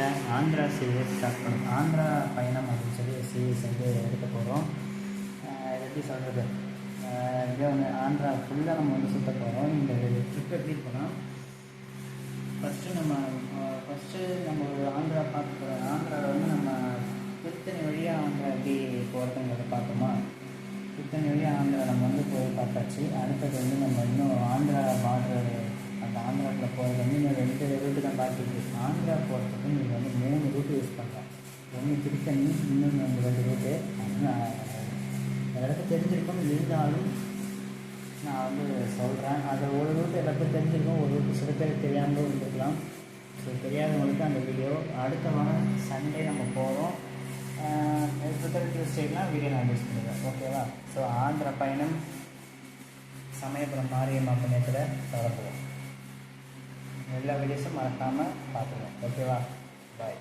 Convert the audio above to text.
வீடியோவில் Andhra serious start பண்ணும். ஆந்திரா பயணம் அப்படின்னு சொல்லி சீரியஸ் வந்து எடுக்க போகிறோம். எப்படி சொல்கிறது, இதே வந்து ஆந்திரா ஃபுல்லாக நம்ம வந்து சுற்ற போகிறோம். இந்த ட்ரிப் எப்படி போனால் ஃபஸ்ட்டு நம்ம ஒரு ஆந்திரா பார்க்க போகிறோம். ஆந்திராவில் வந்து நம்ம திருத்தணி வழியாக ஆந்திரா எப்படி போகிறதுங்கிறத பார்த்தோமா. திருத்தணி வழியாக ஆந்திரா நம்ம வந்து போய் பார்த்தாச்சு. அடுத்தது வந்து நம்ம இன்னும் ஆந்திரா பார்டர் அந்த ஆந்திராவில் போகிறது வந்து இன்னும் 2 ரூட்டு தான் பார்த்துருக்கு. ஆந்திரா போகிறதுக்கு நீங்கள் வந்து 3 ரூட்டு யூஸ் பண்ணலாம். ஒன்று திருத்தணி, இன்னொன்று 2 ரூட்டு. எல்லாருக்கும் தெரிஞ்சிருக்கும், இருந்தாலும் நான் வந்து சொல்கிறேன். அது ஒரு ரூட்டு எல்லாருக்கும் தெரிஞ்சிருக்கும், ஒரு ரூட்டு சில பேர் தெரியாமலும் இருந்துக்கலாம். ஸோ தெரியாதவங்களுக்கு அந்த வீடியோ அடுத்த வாரம் சண்டே நம்ம போகிறோம். டியூஸ்டேலாம் வீடியோ நான் யூஸ் பண்ணுவேன், ஓகேவா? ஸோ ஆந்திரா பயணம் சமயபுரம் மாரியம்மா புண்ணியத்தில் தொடங்குவோம். எல்லா வீடியோஸும் மறக்காமல் பார்த்துருவோம், ஓகேவா? பாய்.